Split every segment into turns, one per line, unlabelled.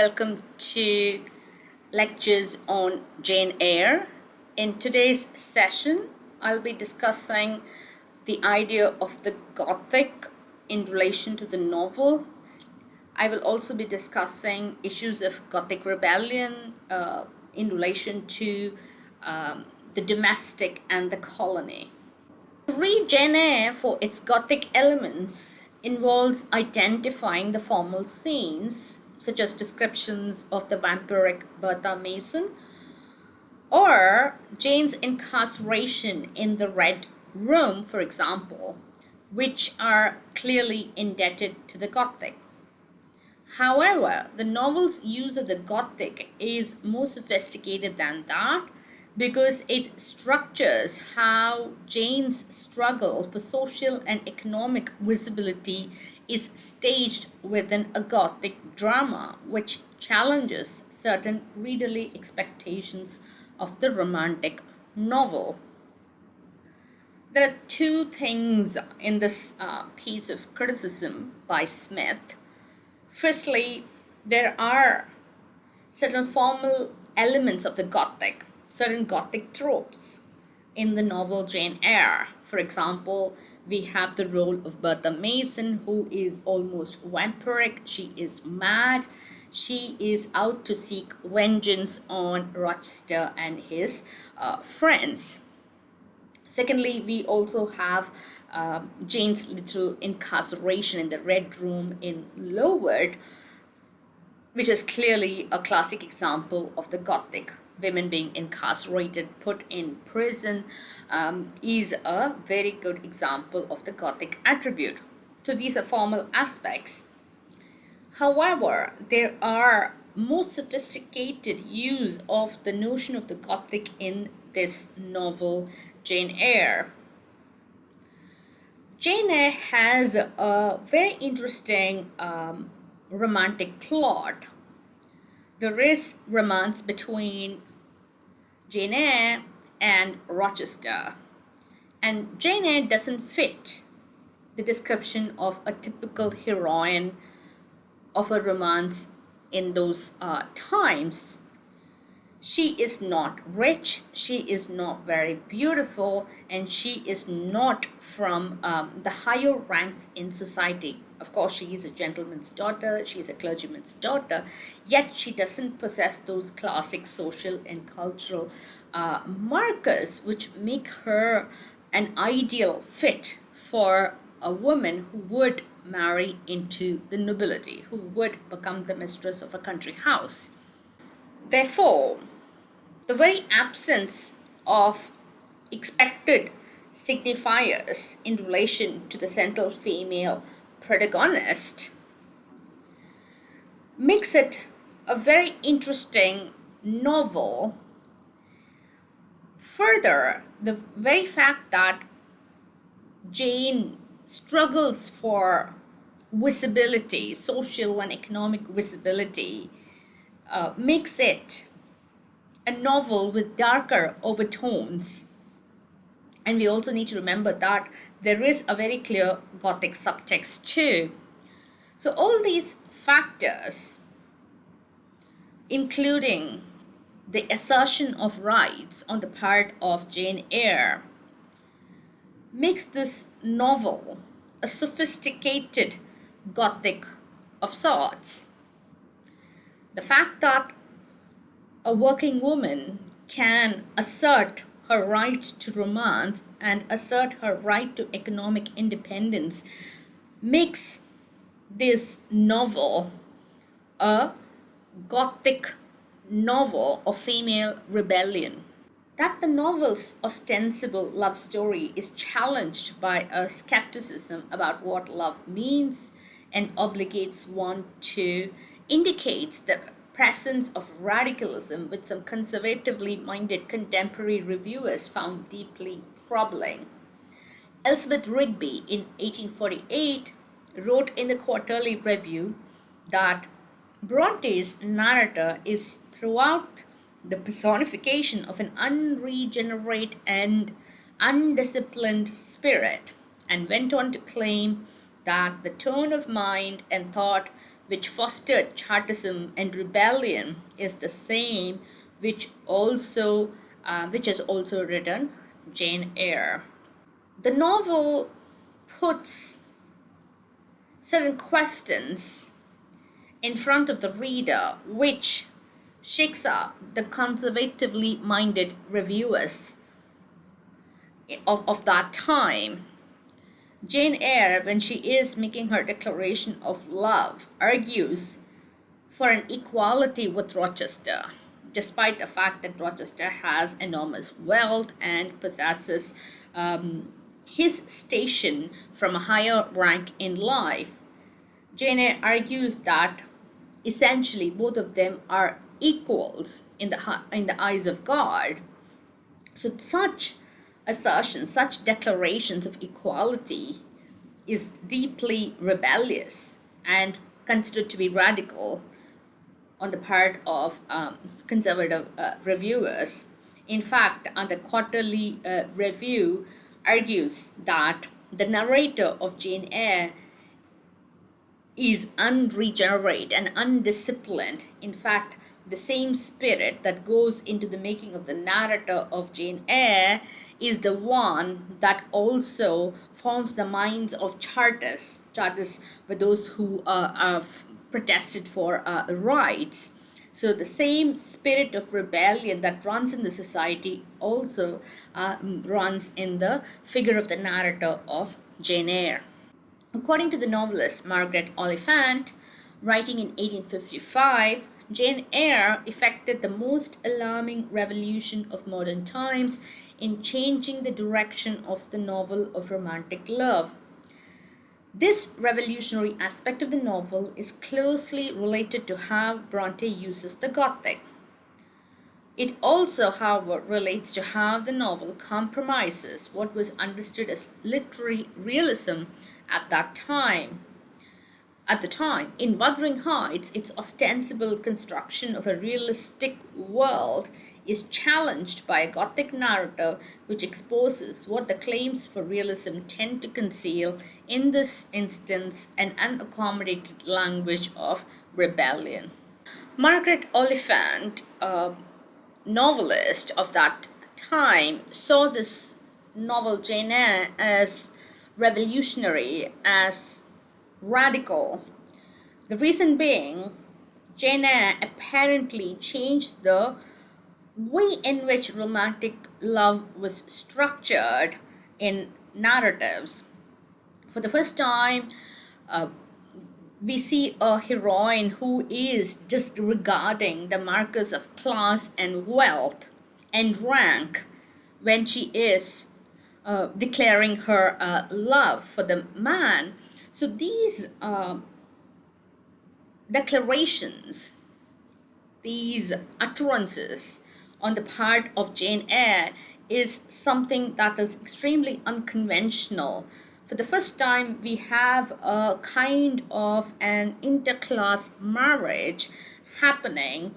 welcome to lectures on Jane Eyre. In today's session, I'll be discussing the idea of the Gothic in relation to the novel. I will also be discussing issues of Gothic rebellion in relation to the domestic and the colony. To read Jane Eyre for its Gothic elements involves identifying the formal scenes, such as descriptions of the vampiric Bertha Mason or Jane's incarceration in the Red Room, for example, which are clearly indebted to the Gothic. However, the novel's use of the Gothic is more sophisticated than that because it structures how Jane's struggle for social and economic visibility is staged within a Gothic drama, which challenges certain readerly expectations of the romantic novel. There are two things in this piece of criticism by Smith. Firstly, there are certain formal elements of the Gothic, certain Gothic tropes in the novel Jane Eyre. For example, we have the role of Bertha Mason, who is almost vampiric. She is mad. She is out to seek vengeance on Rochester and his friends. Secondly, we also have Jane's literal incarceration in the Red Room in Lowood, which is clearly a classic example of the Gothic. Women being incarcerated, put in prison, is a very good example of the Gothic attribute. So these are formal aspects. However, there are more sophisticated use of the notion of the Gothic in this novel, Jane Eyre. Jane Eyre has a very interesting romantic plot. There is romance between Jane Eyre and Rochester, and Jane Eyre doesn't fit the description of a typical heroine of a romance in those times. She is not rich, she is not very beautiful, and she is not from the higher ranks in society. Of course, she is a gentleman's daughter, she is a clergyman's daughter, yet she doesn't possess those classic social and cultural markers which make her an ideal fit for a woman who would marry into the nobility, who would become the mistress of a country house. Therefore, the very absence of expected signifiers in relation to the central female protagonist makes it a very interesting novel. Further, the very fact that Jane struggles for visibility, social and economic visibility, makes it a novel with darker overtones. And we also need to remember that there is a very clear Gothic subtext too. So all these factors, including the assertion of rights on the part of Jane Eyre, makes this novel a sophisticated Gothic of sorts. The fact that a working woman can assert her right to romance and assert her right to economic independence makes this novel a Gothic novel of female rebellion. That the novel's ostensible love story is challenged by a skepticism about what love means and obligates one to indicates the presence of radicalism, which some conservatively minded contemporary reviewers found deeply troubling. Elizabeth Rigby in 1848 wrote in the Quarterly Review that Bronte's narrator is throughout the personification of an unregenerate and undisciplined spirit, and went on to claim that the tone of mind and thought which fostered Chartism and rebellion, is the same which has also written Jane Eyre. The novel puts certain questions in front of the reader which shakes up the conservatively minded reviewers of that time. Jane Eyre, when she is making her declaration of love, argues for an equality with Rochester, despite the fact that Rochester has enormous wealth and possesses his station from a higher rank in life. Jane Eyre argues that essentially both of them are equals in the eyes of God. So such assertions, such declarations of equality is deeply rebellious and considered to be radical on the part of conservative reviewers. In fact, the Quarterly Review argues that the narrator of Jane Eyre is unregenerate and undisciplined. In fact, the same spirit that goes into the making of the narrator of Jane Eyre is the one that also forms the minds of Chartists. Chartists were those who protested for rights. So the same spirit of rebellion that runs in the society also runs in the figure of the narrator of Jane Eyre. According to the novelist Margaret Oliphant, writing in 1855, Jane Eyre effected the most alarming revolution of modern times in changing the direction of the novel of romantic love. This revolutionary aspect of the novel is closely related to how Bronte uses the Gothic. It also, however, relates to how the novel compromises what was understood as literary realism at that time. At the time, in Wuthering Heights, its ostensible construction of a realistic world is challenged by a Gothic narrative which exposes what the claims for realism tend to conceal, in this instance, an unaccommodated language of rebellion. Margaret Oliphant, novelist of that time, saw this novel Jane Eyre as revolutionary, as radical. The reason being, Jane Eyre apparently changed the way in which romantic love was structured in narratives. For the first time, we see a heroine who is disregarding the markers of class and wealth and rank when she is declaring her love for the man. So these declarations, these utterances on the part of Jane Eyre is something that is extremely unconventional. For the first time, we have a kind of an interclass marriage happening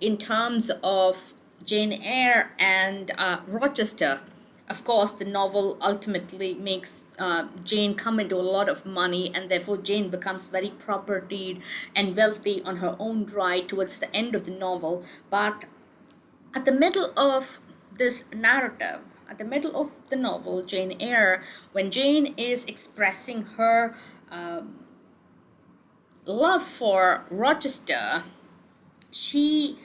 in terms of Jane Eyre and Rochester. Of course, the novel ultimately makes Jane come into a lot of money, and therefore Jane becomes very propertied and wealthy on her own right towards the end of the novel. But at the middle of this narrative, at the middle of the novel, Jane Eyre, when Jane is expressing her love for Rochester, she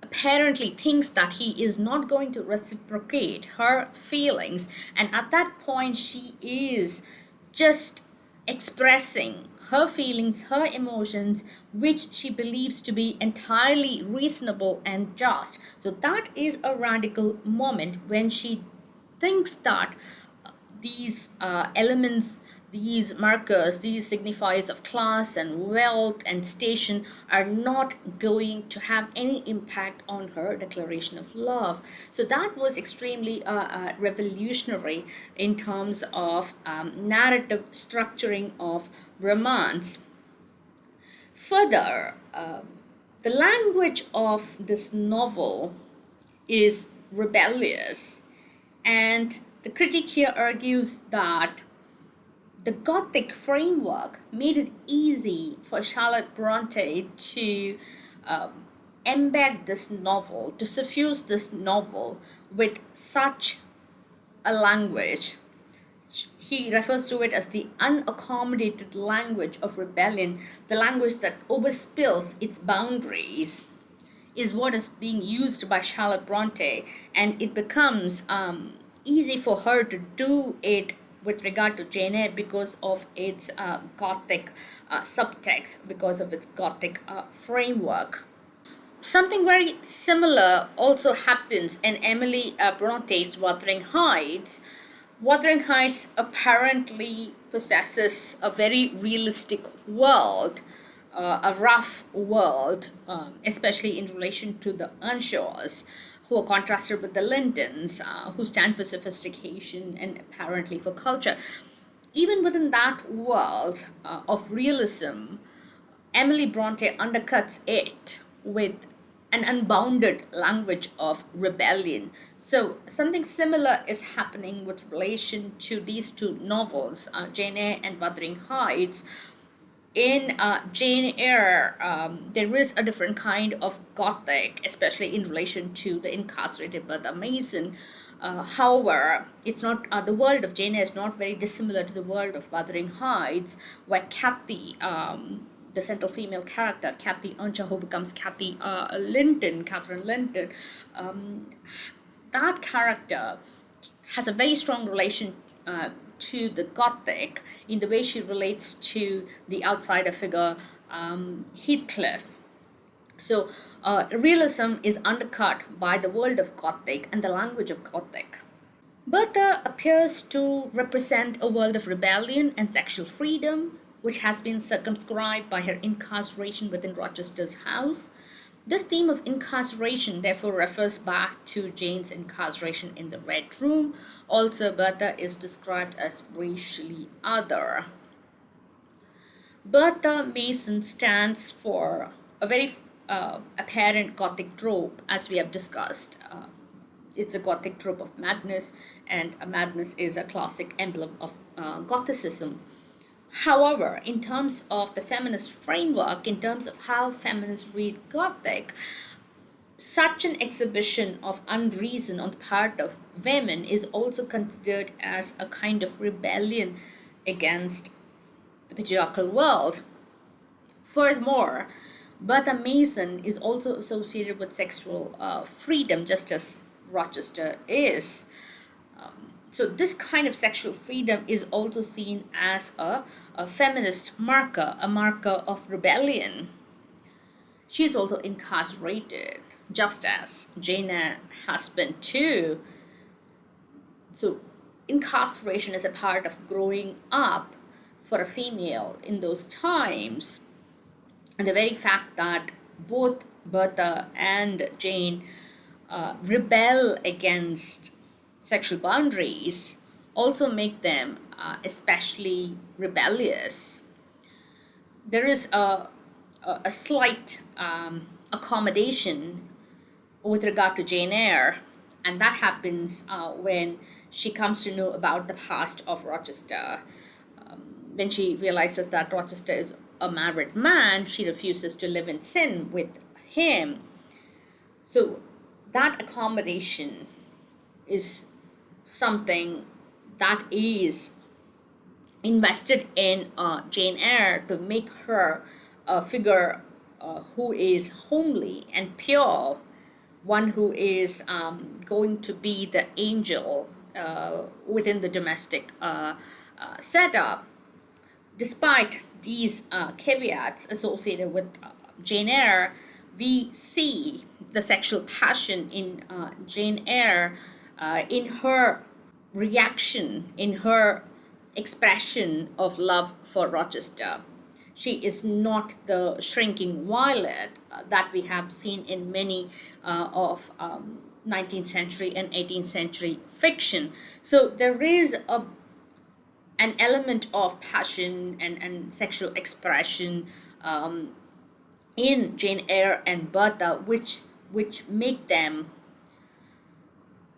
apparently thinks that he is not going to reciprocate her feelings, and at that point she is just expressing her feelings, her emotions, which she believes to be entirely reasonable and just. So that is a radical moment when she thinks that these elements, these markers, these signifiers of class and wealth and station are not going to have any impact on her declaration of love. So that was extremely revolutionary in terms of narrative structuring of romance. Further, the language of this novel is rebellious, and the critic here argues that The Gothic framework made it easy for Charlotte Bronte to um, embed this novel, to suffuse this novel with such a language. He refers to it as the unaccommodated language of rebellion, the language that overspills its boundaries, is what is being used by Charlotte Bronte, and it becomes easy for her to do it with regard to Jane Eyre because of its Gothic subtext, because of its Gothic framework. Something very similar also happens in Emily Bronte's Wuthering Heights. Wuthering Heights apparently possesses a very realistic world, a rough world, especially in relation to the Unshaws, who are contrasted with the Lintons, who stand for sophistication and apparently for culture. Even within that world of realism, Emily Bronte undercuts it with an unbounded language of rebellion. So, something similar is happening with relation to these two novels, Jane Eyre and Wuthering Heights. In Jane Eyre, there is a different kind of Gothic, especially in relation to the incarcerated Bertha Mason. However, it's not the world of Jane Eyre is not very dissimilar to the world of Wuthering Heights, where Kathy, the central female character, Kathy Earnshaw, who becomes Kathy Catherine Linton, that character has a very strong relation to the Gothic in the way she relates to the outsider figure, Heathcliff. So, realism is undercut by the world of Gothic and the language of Gothic. Bertha appears to represent a world of rebellion and sexual freedom, which has been circumscribed by her incarceration within Rochester's house. This theme of incarceration therefore refers back to Jane's incarceration in the Red Room. Also, Bertha is described as racially other. Bertha Mason stands for a very apparent Gothic trope, as we have discussed. It's a Gothic trope of madness, and a madness is a classic emblem of Gothicism. However, in terms of the feminist framework, in terms of how feminists read Gothic, such an exhibition of unreason on the part of women is also considered as a kind of rebellion against the patriarchal world. Furthermore, Bertha Mason is also associated with sexual freedom, just as Rochester is. So, this kind of sexual freedom is also seen as a feminist marker, a marker of rebellion. She is also incarcerated, just as Jane Eyre has been too. So, incarceration is a part of growing up for a female in those times. And the very fact that both Bertha and Jane rebel against sexual boundaries also make them especially rebellious. There is a slight accommodation with regard to Jane Eyre, and that happens when she comes to know about the past of Rochester. When she realizes that Rochester is a married man, she refuses to live in sin with him. So that accommodation is something that is invested in Jane Eyre to make her a figure who is homely and pure, one who is going to be the angel within the domestic setup. Despite these caveats associated with Jane Eyre, we see the sexual passion in Jane Eyre in her reaction, in her expression of love for Rochester. She is not the shrinking violet that we have seen in many of 19th century and 18th century fiction. So there is an element of passion and sexual expression in Jane Eyre and Bertha, which make them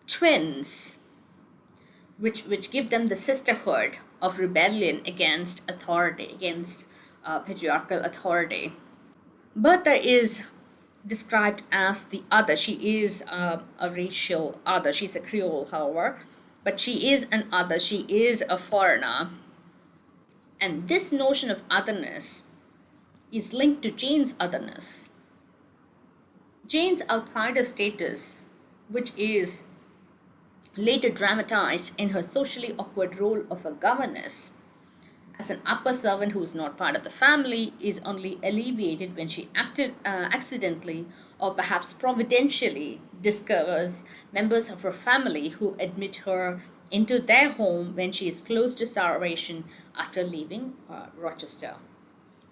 twins, which give them the sisterhood of rebellion against authority, against patriarchal authority. Bertha is described as the other. She is a racial other. She's a Creole, however, but she is an other. She is a foreigner. And this notion of otherness is linked to Jane's otherness. Jane's outsider status, which is later dramatized in her socially awkward role of a governess, as an upper servant who is not part of the family, is only alleviated when she accidentally or perhaps providentially discovers members of her family who admit her into their home when she is close to starvation after leaving Rochester.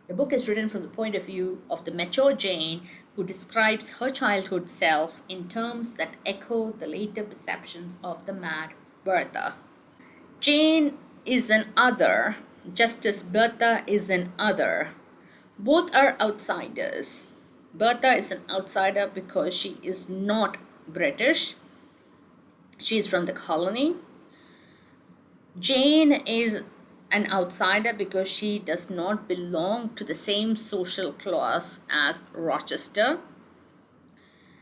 The book is written from the point of view of the mature Jane, who describes her childhood self in terms that echo the later perceptions of the mad Bertha. Jane is an other, just as Bertha is an other. Both are outsiders. Bertha is an outsider because she is not British. She is from the colony. Jane is an outsider because she does not belong to the same social class as Rochester.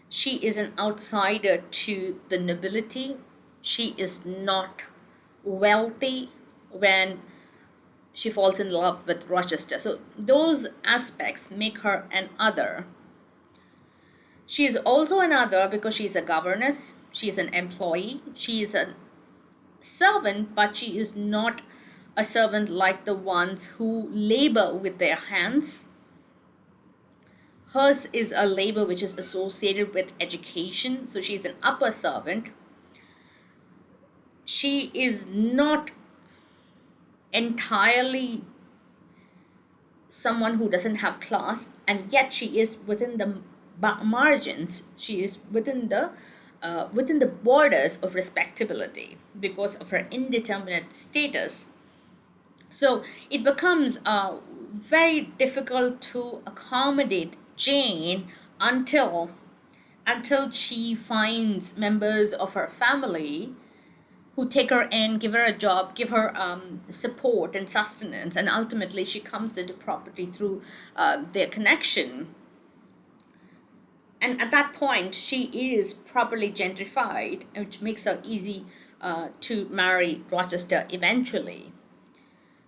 She is an outsider to the nobility. She is not wealthy when she falls in love with Rochester. So those aspects make her an other. She is also an other because she is a governess. She is an employee. She is a servant, but she is not a servant like the ones who labor with their hands. Hers is a labor which is associated with education, so she's an upper servant. She is not entirely someone who doesn't have class, and yet she is within the margins. She is within the borders of respectability because of her indeterminate status. So it becomes very difficult to accommodate Jane until she finds members of her family who take her in, give her a job, give her support and sustenance, and ultimately she comes into property through their connection. And at that point, she is properly gentrified, which makes her easy to marry Rochester eventually.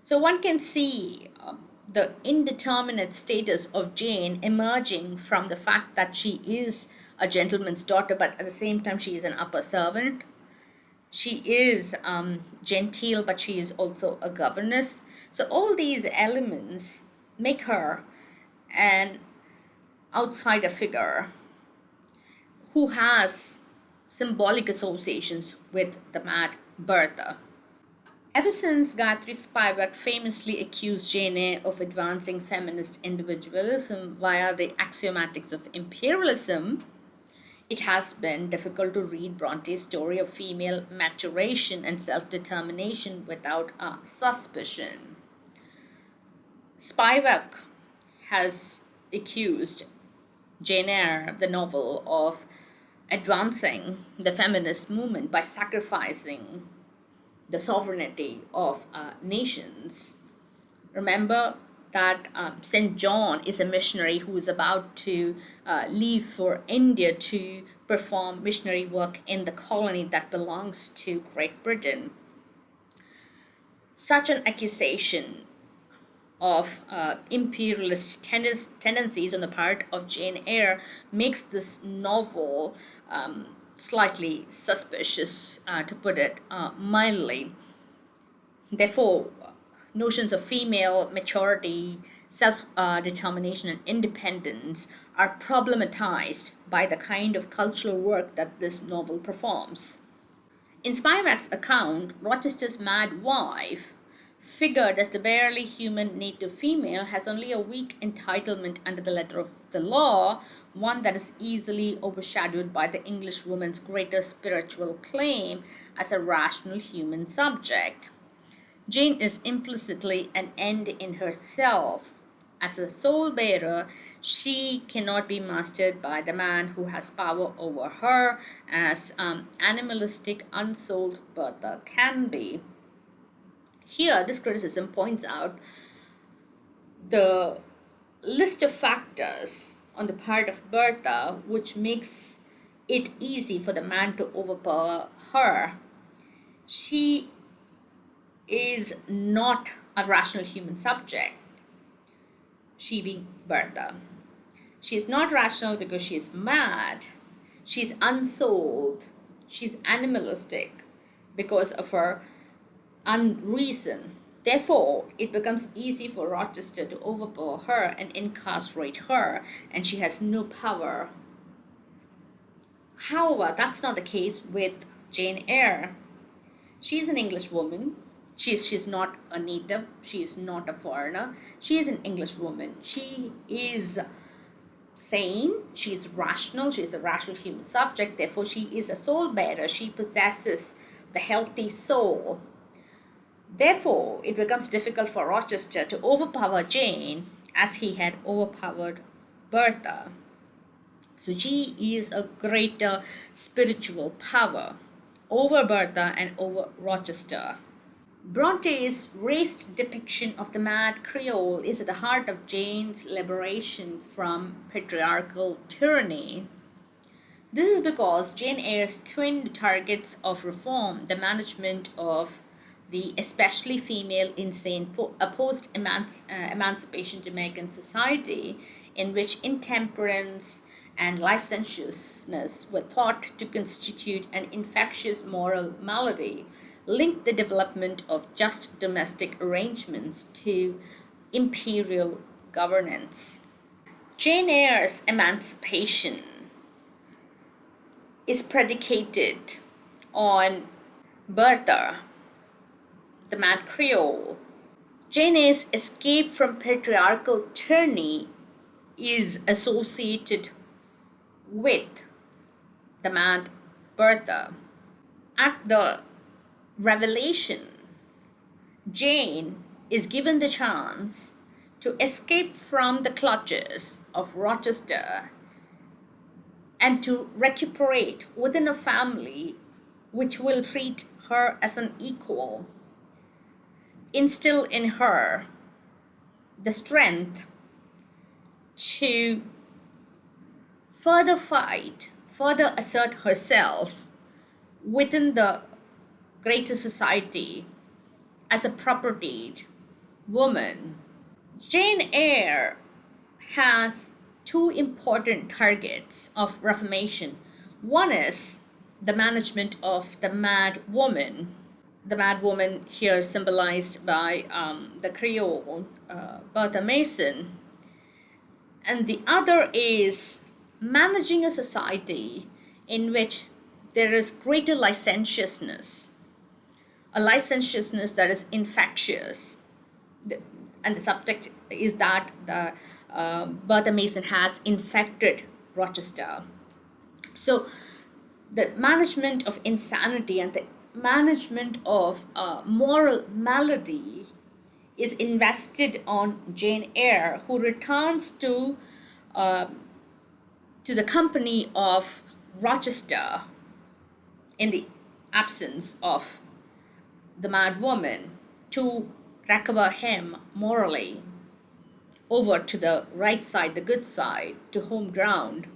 So one can see the indeterminate status of Jane emerging from the fact that she is a gentleman's daughter, but at the same time she is an upper servant. She is genteel, but she is also a governess. So all these elements make her an outsider figure who has symbolic associations with the mad Bertha. Ever since Gayatri Spivak famously accused Jane Eyre of advancing feminist individualism via the axiomatics of imperialism, it has been difficult to read Bronte's story of female maturation and self-determination without suspicion. Spivak has accused Jane Eyre, the novel, of advancing the feminist movement by sacrificing the sovereignty of nations. Remember that St. John is a missionary who is about to leave for India to perform missionary work in the colony that belongs to Great Britain. Such an accusation of imperialist tendencies on the part of Jane Eyre makes this novel slightly suspicious, to put it mildly. Therefore, notions of female maturity, self-determination, and independence are problematized by the kind of cultural work that this novel performs. In Spivak's account, Rochester's mad wife, figured as the barely human native female, has only a weak entitlement under the letter of the law, one that is easily overshadowed by the English woman's greater spiritual claim as a rational human subject. Jane is implicitly an end in herself. As a soul bearer, she cannot be mastered by the man who has power over her, as animalistic, unsouled Bertha can be. Here, this criticism points out the list of factors on the part of Bertha which makes it easy for the man to overpower her. She is not a rational human subject, she being Bertha. She is not rational because she is mad, she's unsouled, she's animalistic because of her unreason. Therefore, it becomes easy for Rochester to overpower her and incarcerate her, and she has no power. However, that's not the case with Jane Eyre. She's an English woman. She's not a native. She is not a foreigner. She is an English woman. She is sane. She is rational. She is a rational human subject. Therefore, she is a soul bearer. She possesses the healthy soul. Therefore, it becomes difficult for Rochester to overpower Jane as he had overpowered Bertha. So she is a greater spiritual power over Bertha and over Rochester. Bronte's raised depiction of the mad Creole is at the heart of Jane's liberation from patriarchal tyranny. This is because Jane Eyre's twin targets of reform, the management of the especially female insane post emancipation Jamaican society, in which intemperance and licentiousness were thought to constitute an infectious moral malady, linked the development of just domestic arrangements to imperial governance. Jane Eyre's emancipation is predicated on Bertha, the mad Creole. Jane Eyre's escape from patriarchal tyranny is associated with the mad Bertha. At the revelation, Jane is given the chance to escape from the clutches of Rochester and to recuperate within a family which will treat her as an equal, instill in her the strength to further fight, further assert herself within the greater society as a propertied woman. Jane Eyre has two important targets of reformation. One is the management of the mad woman. The mad woman here symbolized by the Creole, Bertha Mason. And the other is managing a society in which there is greater licentiousness, a licentiousness that is infectious. And the subject is that the Bertha Mason has infected Rochester. So the management of insanity and the management of moral malady is invested on Jane Eyre, who returns to the company of Rochester in the absence of the mad woman to recover him morally over to the right side, the good side, to home ground.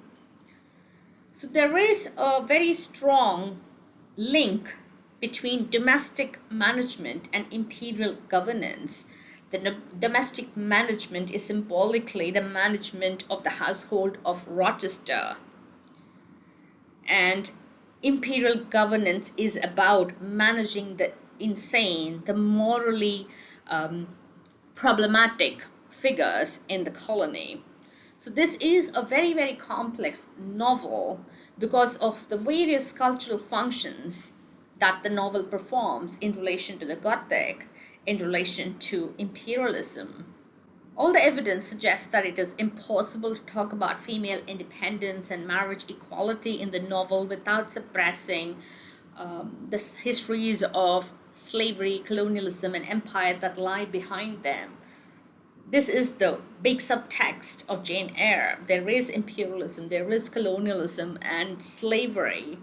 So there is a very strong link between domestic management and imperial governance. The domestic management is symbolically the management of the household of Rochester, and imperial governance is about managing the insane, the morally problematic figures in the colony. So this is a very, very complex novel because of the various cultural functions that the novel performs in relation to the Gothic, in relation to imperialism. All the evidence suggests that it is impossible to talk about female independence and marriage equality in the novel without suppressing the histories of slavery, colonialism, and empire that lie behind them. This is the big subtext of Jane Eyre. There is imperialism, there is colonialism, and slavery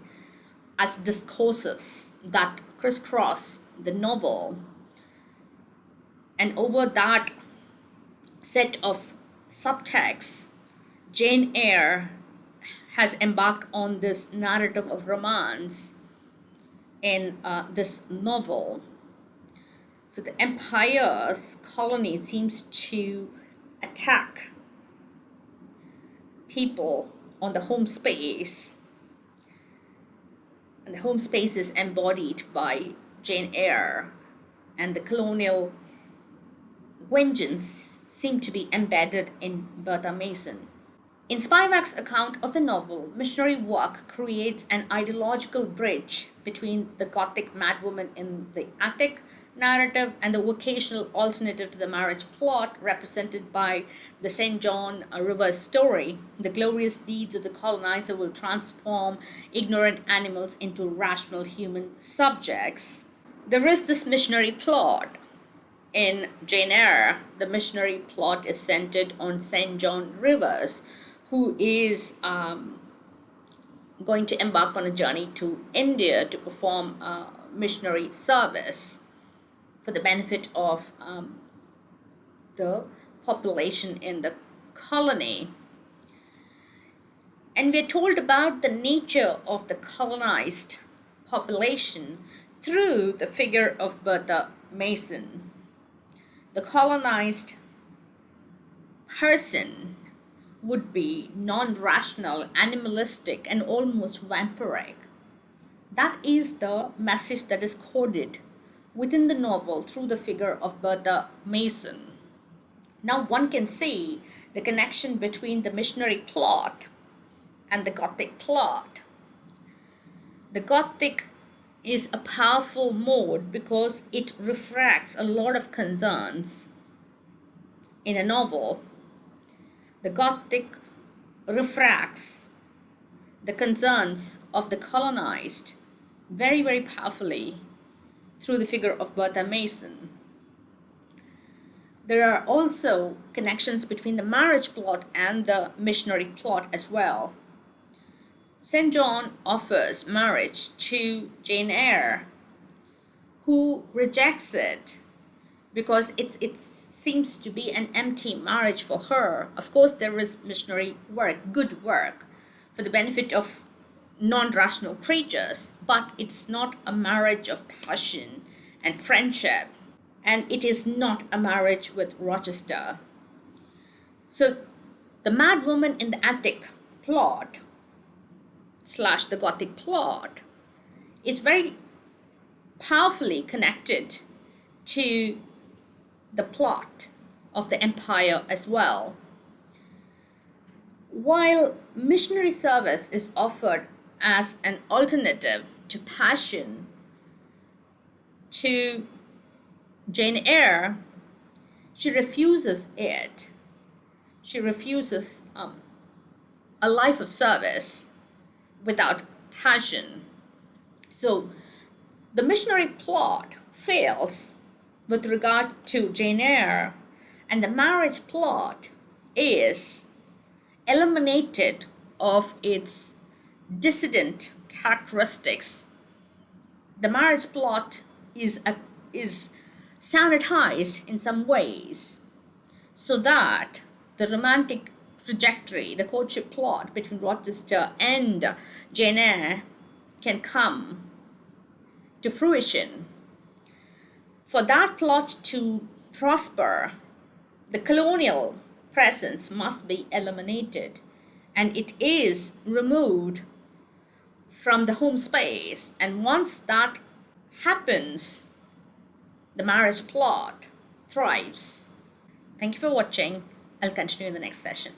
as discourses that crisscross the novel. And over that set of subtexts, Jane Eyre has embarked on this narrative of romance in this novel. So the empire's colony seems to attack people on the home space, and the home space is embodied by Jane Eyre, and the colonial vengeance seemed to be embedded in Bertha Mason. In Spivak's account of the novel, missionary work creates an ideological bridge between the Gothic madwoman in the attic narrative and the vocational alternative to the marriage plot represented by the St. John River's story. The glorious deeds of the colonizer will transform ignorant animals into rational human subjects. There is this missionary plot. In Jane Eyre, the missionary plot is centered on St. John Rivers, who is going to embark on a journey to India to perform missionary service for the benefit of the population in the colony. And we're told about the nature of the colonized population through the figure of Bertha Mason. The colonized person would be non-rational, animalistic, and almost vampiric. That is the message that is coded within the novel through the figure of Bertha Mason. Now one can see the connection between the missionary plot and the Gothic plot. The Gothic is a powerful mode because it refracts a lot of concerns in a novel. The Gothic refracts the concerns of the colonized very, very powerfully through the figure of Bertha Mason. There are also connections between the marriage plot and the missionary plot as well. St. John offers marriage to Jane Eyre, who rejects it because it seems to be an empty marriage for her. Of course, there is missionary work, good work, for the benefit of non-rational creatures, but it's not a marriage of passion and friendship, and it is not a marriage with Rochester. So the mad woman in the attic plot / the Gothic plot is very powerfully connected to the plot of the empire as well. While missionary service is offered as an alternative to passion to Jane Eyre, she refuses it. She refuses a life of service without passion. So the missionary plot fails with regard to Jane Eyre, and the marriage plot is eliminated of its dissident characteristics. The marriage plot is sanitized in some ways so that the romantic trajectory, the courtship plot between Rochester and Jane Eyre can come to fruition. For that plot to prosper, the colonial presence must be eliminated, and it is removed from the home space. And once that happens, the marriage plot thrives. Thank you for watching. I'll continue in the next session.